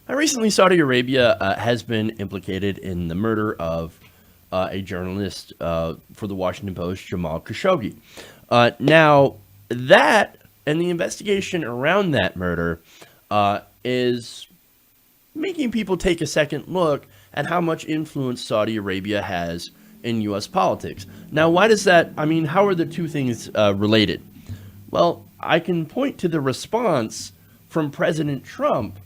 Recently, Saudi Arabia has been implicated in the murder of a journalist for the Washington Post, Jamal Khashoggi. Now, that and the investigation around that murder is making people take a second look at how much influence Saudi Arabia has in U.S. politics. Now, why does that? I mean, how are the two things related? Well, I can point to the response from President Trump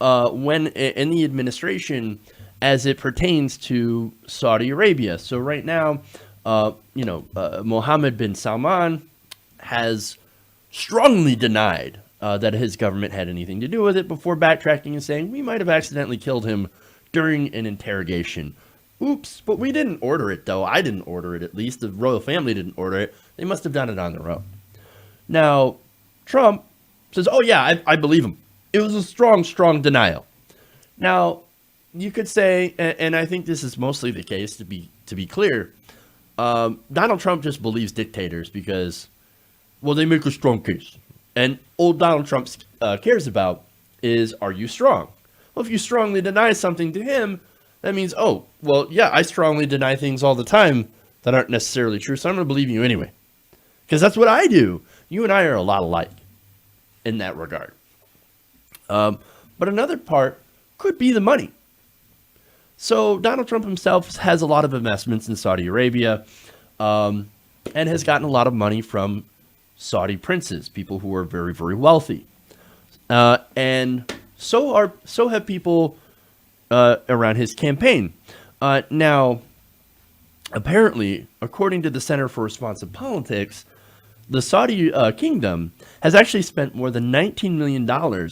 when in the administration as it pertains to Saudi Arabia. So right now, Mohammed bin Salman has strongly denied that his government had anything to do with it before backtracking and saying we might have accidentally killed him during an interrogation. Oops, but we didn't order it, though. I didn't order it, at least. The royal family didn't order it. They must have done it on their own. Now, Trump says, oh, yeah, I believe him. It was a strong, strong denial. Now, you could say, and I think this is mostly the case, to be clear, Donald Trump just believes dictators because, well, they make a strong case. And all Donald Trump cares about is, are you strong? Well, if you strongly deny something to him, that means, oh, well, yeah, I strongly deny things all the time that aren't necessarily true, so I'm going to believe you anyway. Because that's what I do. You and I are a lot alike in that regard. But another part could be the money. So Donald Trump himself has a lot of investments in Saudi Arabia and has gotten a lot of money from Saudi princes, people who are very, very wealthy. And so have people around his campaign. Now, apparently, according to the Center for Responsive Politics, the Saudi kingdom has actually spent more than $19 million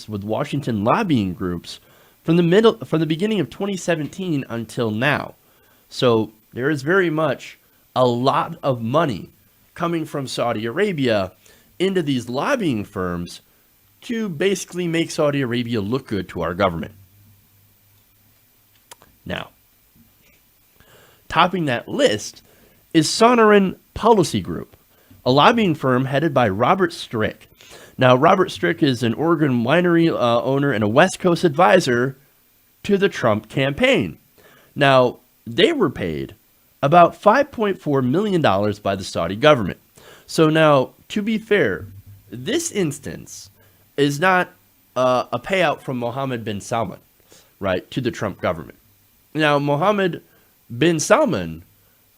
with Washington lobbying groups from the beginning of 2017 until now. So there is very much a lot of money coming from Saudi Arabia into these lobbying firms to basically make Saudi Arabia look good to our government. Now, topping that list is Sonoran Policy Group, a lobbying firm headed by Robert Strick. Now, Robert Strick is an Oregon winery owner and a West Coast advisor to the Trump campaign. Now, they were paid about $5.4 million by the Saudi government. So now, to be fair, this instance is not a payout from Mohammed bin Salman, right, to the Trump government. Now, Mohammed bin Salman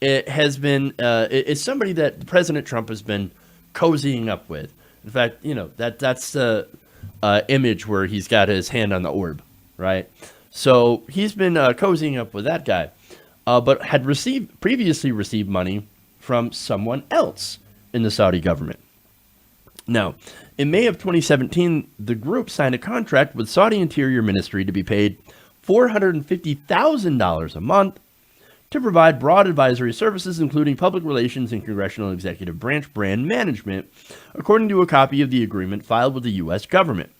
is somebody that President Trump has been cozying up with. In fact, that's the image where he's got his hand on the orb, right? So he's been cozying up with that guy, but had previously received money from someone else in the Saudi government. Now, in May of 2017, the group signed a contract with Saudi Interior Ministry to be paid $450,000 a month to provide broad advisory services, including public relations and congressional executive branch brand management, according to a copy of the agreement filed with the U.S. government.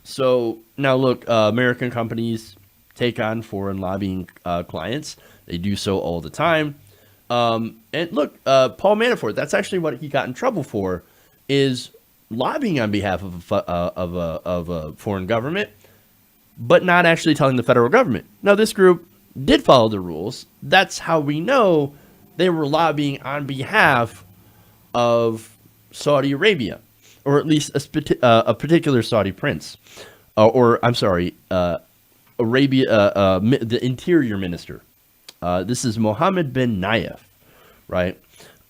So now look, American companies take on foreign lobbying clients. They do so all the time. And look, Paul Manafort, that's actually what he got in trouble for, is lobbying on behalf of a foreign government, but not actually telling the federal government. Now, this group did follow the rules. That's how we know they were lobbying on behalf of Saudi Arabia, or at least a particular Saudi prince, Arabia, the interior minister. This is Mohammed bin Nayef, right?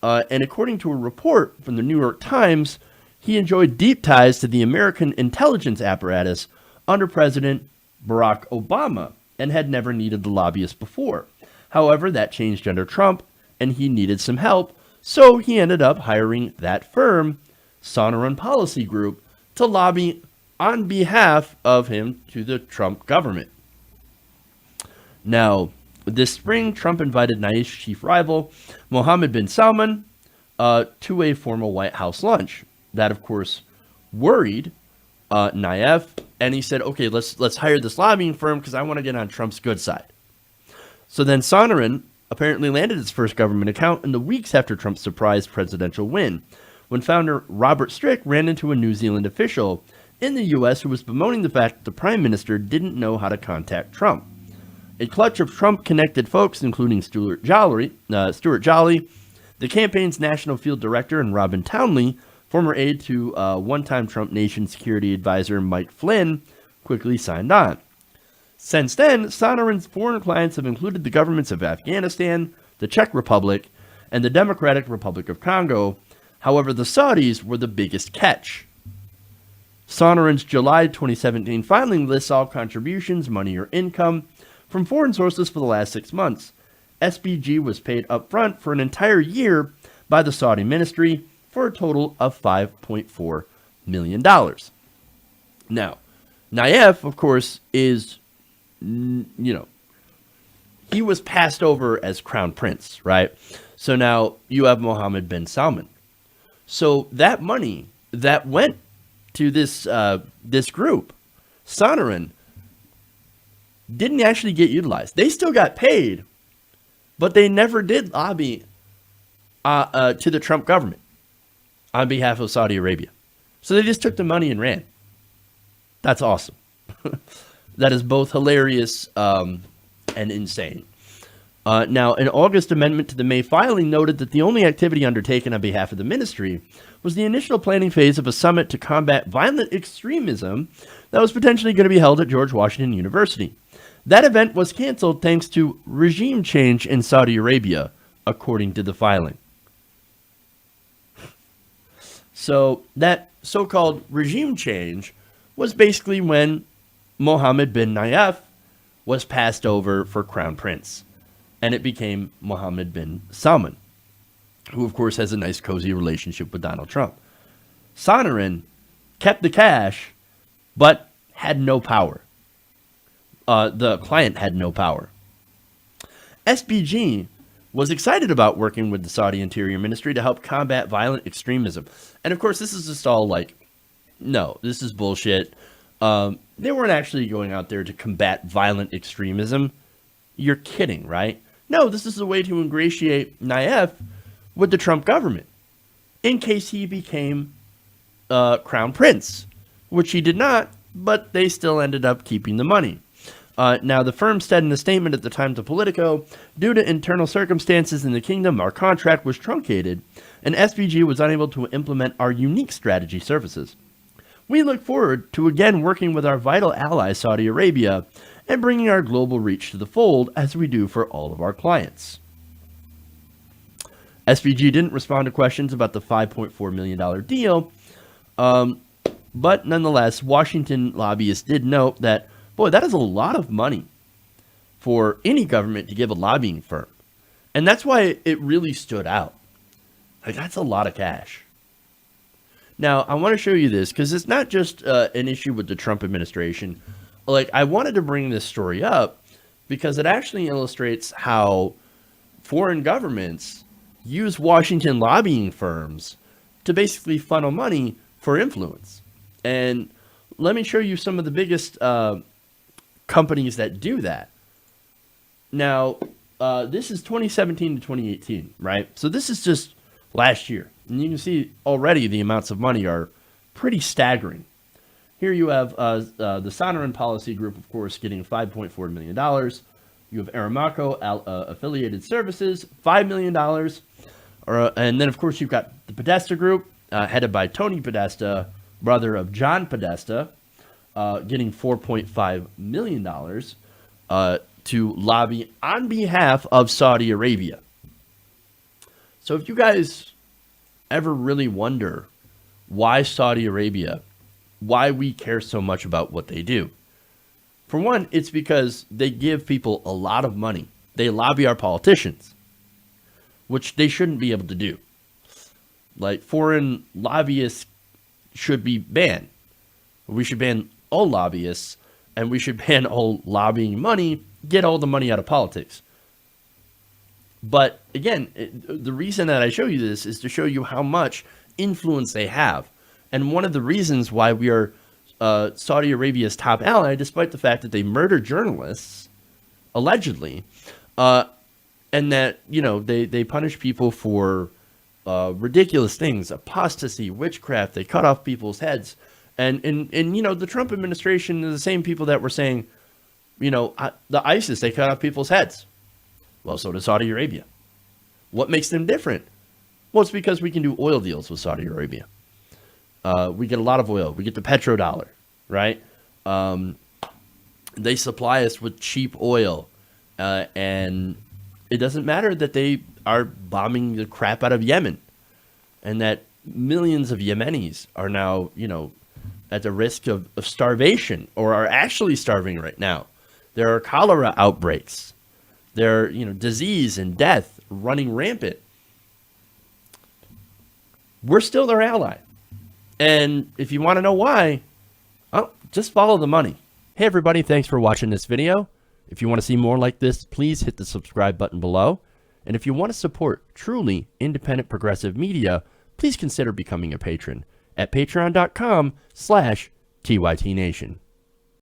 And according to a report from the New York Times, he enjoyed deep ties to the American intelligence apparatus under President Barack Obama and had never needed the lobbyist before. However, that changed under Trump, and he needed some help, so he ended up hiring that firm, Sonoran Policy Group, to lobby on behalf of him to the Trump government. Now, this spring, Trump invited Nayef's chief rival, Mohammed bin Salman, to a formal White House lunch. That, of course, worried Nayef, and he said, okay, let's hire this lobbying firm because I want to get on Trump's good side. So then Sonoran apparently landed its first government account in the weeks after Trump's surprise presidential win, when founder Robert Strick ran into a New Zealand official in the U.S. who was bemoaning the fact that the prime minister didn't know how to contact Trump. A clutch of Trump-connected folks, including Stuart Jolly, the campaign's national field director, and Robin Townley, former aide to one-time Trump Nation Security Advisor Mike Flynn, quickly signed on. Since then, Sonoran's foreign clients have included the governments of Afghanistan, the Czech Republic, and the Democratic Republic of Congo. However, the Saudis were the biggest catch. Sonoran's July 2017 filing lists all contributions, money or income, from foreign sources for the last 6 months. SBG was paid upfront for an entire year by the Saudi ministry for a total of $5.4 million. Now, Nayef, of course, is, he was passed over as crown prince, right? So now you have Mohammed bin Salman. So that money that went to this group, Sonoran, didn't actually get utilized. They still got paid, but they never did lobby to the Trump government on behalf of Saudi Arabia. So they just took the money and ran. That's awesome. That is both hilarious and insane. Now, an August amendment to the May filing noted that the only activity undertaken on behalf of the ministry was the initial planning phase of a summit to combat violent extremism that was potentially going to be held at George Washington University. That event was canceled thanks to regime change in Saudi Arabia, according to the filing. So that so-called regime change was basically when Mohammed bin Nayef was passed over for crown prince, and it became Mohammed bin Salman, who of course has a nice cozy relationship with Donald Trump. Sonoran kept the cash, but had no power. The client had no power. SBG was excited about working with the Saudi Interior Ministry to help combat violent extremism. And of course, this is just all like, no, this is bullshit. They weren't actually going out there to combat violent extremism. You're kidding, right? No, this is a way to ingratiate Nayef with the Trump government in case he became crown prince, which he did not, but they still ended up keeping the money. Now, the firm said in a statement at the time to Politico, due to internal circumstances in the kingdom, our contract was truncated, and SBG was unable to implement our unique strategy services. We look forward to again working with our vital ally, Saudi Arabia, and bringing our global reach to the fold as we do for all of our clients. SBG didn't respond to questions about the $5.4 million deal, but nonetheless, Washington lobbyists did note that, boy, that is a lot of money for any government to give a lobbying firm. And that's why it really stood out. Like, that's a lot of cash. Now, I want to show you this because it's not just an issue with the Trump administration. Like, I wanted to bring this story up because it actually illustrates how foreign governments use Washington lobbying firms to basically funnel money for influence. And let me show you some of the biggest companies that do that. Now, this is 2017 to 2018, right? So this is just last year. And you can see already the amounts of money are pretty staggering. Here you have the Sonoran Policy Group, of course, getting $5.4 million. You have Aramco Affiliated Services, $5 million. And then, of course, you've got the Podesta Group, headed by Tony Podesta, brother of John Podesta, getting $4.5 million to lobby on behalf of Saudi Arabia. So if you guys ever really wonder why Saudi Arabia, why we care so much about what they do, for one, it's because they give people a lot of money. They lobby our politicians, which they shouldn't be able to do. Like, foreign lobbyists should be banned. We should ban all lobbyists, and we should ban all lobbying money, get all the money out of politics. But again, the reason that I show you this is to show you how much influence they have. And one of the reasons why we are Saudi Arabia's top ally, despite the fact that they murder journalists, allegedly, and that, you know, they punish people for ridiculous things, apostasy, witchcraft, they cut off people's heads. And you know, the Trump administration is the same people that were saying, you know, the ISIS, they cut off people's heads. Well, so does Saudi Arabia. What makes them different? Well, it's because we can do oil deals with Saudi Arabia. We get a lot of oil. We get the petrodollar, right? They supply us with cheap oil. And it doesn't matter that they are bombing the crap out of Yemen and that millions of Yemenis are now, you know, at the risk of starvation or are actually starving right now. There are cholera outbreaks. There are, you know, disease and death running rampant. We're still their ally. And if you want to know why, oh, just follow the money. Hey, everybody. Thanks for watching this video. If you want to see more like this, please hit the subscribe button below. And if you want to support truly independent progressive media, please consider becoming a patron at patreon.com/TYTNation.